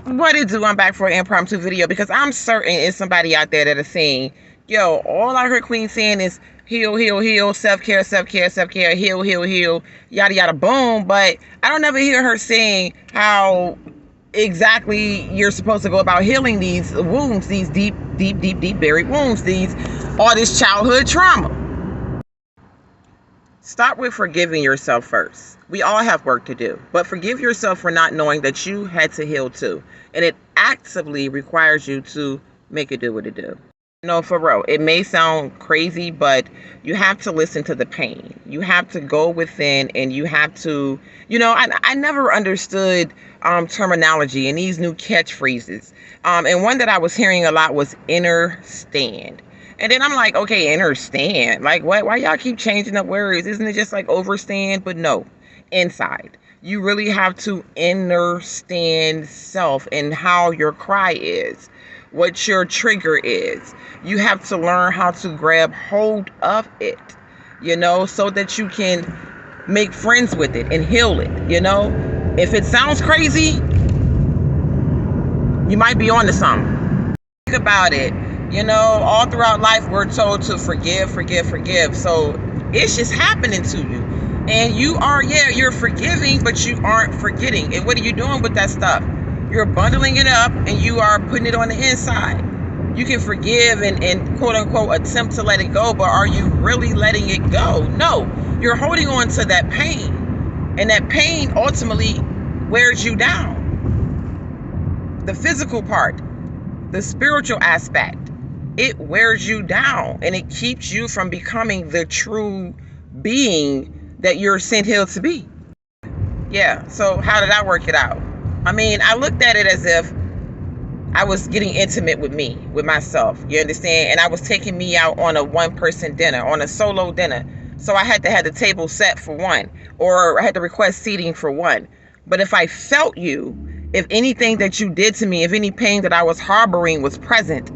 What it do? I'm back for an impromptu video because I'm certain it's somebody out there that is saying, yo, all I heard Queen saying is heal, heal, heal, self-care, self-care, self-care, heal, heal, heal, yada, yada, boom. But I don't ever hear her saying how exactly you're supposed to go about healing these wounds, these deep, deep, deep, deep buried wounds, all this childhood trauma. Start with forgiving yourself first. We all have work to do, but forgive yourself for not knowing that you had to heal too. And it actively requires you to make it do what it do. No, for real, it may sound crazy, but you have to listen to the pain. You have to go within and you have to, I never understood terminology and these new catchphrases. And one that I was hearing a lot was inner stand. And then I'm like, okay, understand. Like, what? Why y'all keep changing up words? Isn't it just like overstand? But no, inside. You really have to understand self and how your cry is, what your trigger is. You have to learn how to grab hold of it, so that you can make friends with it and heal it, If it sounds crazy, you might be onto something. Think about it. All throughout life, we're told to forgive, forgive, forgive. So it's just happening to you. And you're forgiving, but you aren't forgetting. And what are you doing with that stuff? You're bundling it up and you are putting it on the inside. You can forgive and quote unquote attempt to let it go, but are you really letting it go? No, you're holding on to that pain. And that pain ultimately wears you down. The physical part, the spiritual aspect, it wears you down and it keeps you from becoming the true being that you're sent here to be. Yeah, so how did I work it out? I mean, I looked at it as if I was getting intimate with me, with myself, you understand? And I was taking me out on a one-person dinner, on a solo dinner. So I had to have the table set for one, or I had to request seating for one. But if I felt you, if anything that you did to me, if any pain that I was harboring was present,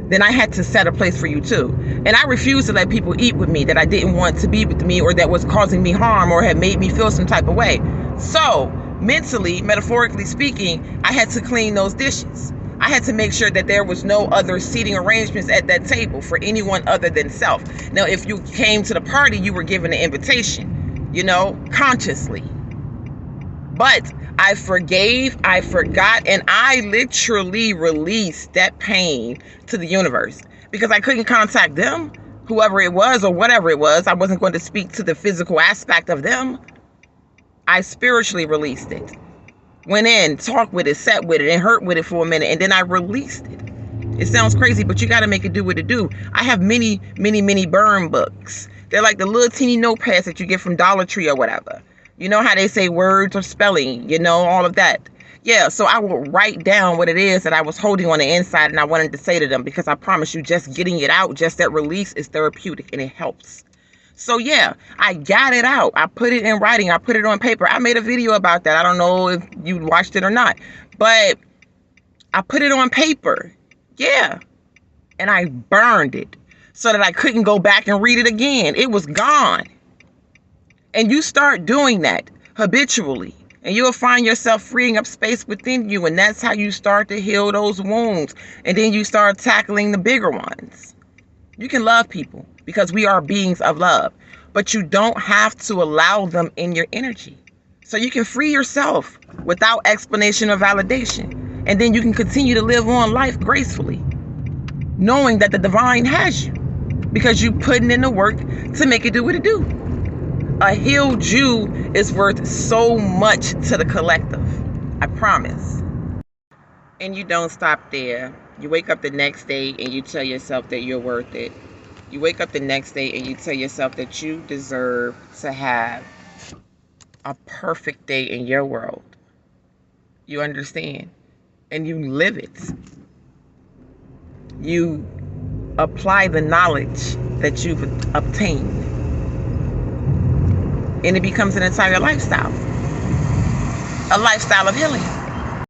then I had to set a place for you too. And I refused to let people eat with me that I didn't want to be with me or that was causing me harm or had made me feel some type of way. So mentally, metaphorically speaking, I had to clean those dishes. I had to make sure that there was no other seating arrangements at that table for anyone other than self. Now, if you came to the party, you were given an invitation, consciously. But I forgave, I forgot, and I literally released that pain to the universe because I couldn't contact them, whoever it was or whatever it was. I wasn't going to speak to the physical aspect of them. I spiritually released it. Went in, talked with it, sat with it, and hurt with it for a minute, and then I released it. It sounds crazy, but you got to make it do what it do. I have many, many, many burn books. They're like the little teeny notepads that you get from Dollar Tree or whatever. You know how they say words or spelling, all of that. Yeah, so I will write down what it is that I was holding on the inside and I wanted to say to them because I promise you, just getting it out, just that release is therapeutic and it helps. So yeah, I got it out. I put it in writing. I put it on paper. I made a video about that. I don't know if you watched it or not, but I put it on paper. Yeah. And I burned it so that I couldn't go back and read it again. It was gone. And you start doing that habitually, and you'll find yourself freeing up space within you. And that's how you start to heal those wounds. And then you start tackling the bigger ones. You can love people because we are beings of love, but you don't have to allow them in your energy. So you can free yourself without explanation or validation. And then you can continue to live on life gracefully, knowing that the divine has you because you putting in the work to make it do what it do. A healed you is worth so much to the collective. I promise. And you don't stop there. You wake up the next day and you tell yourself that you're worth it. You wake up the next day and you tell yourself that you deserve to have a perfect day in your world. You understand? And you live it. You apply the knowledge that you've obtained. And it becomes an entire lifestyle. A lifestyle of healing.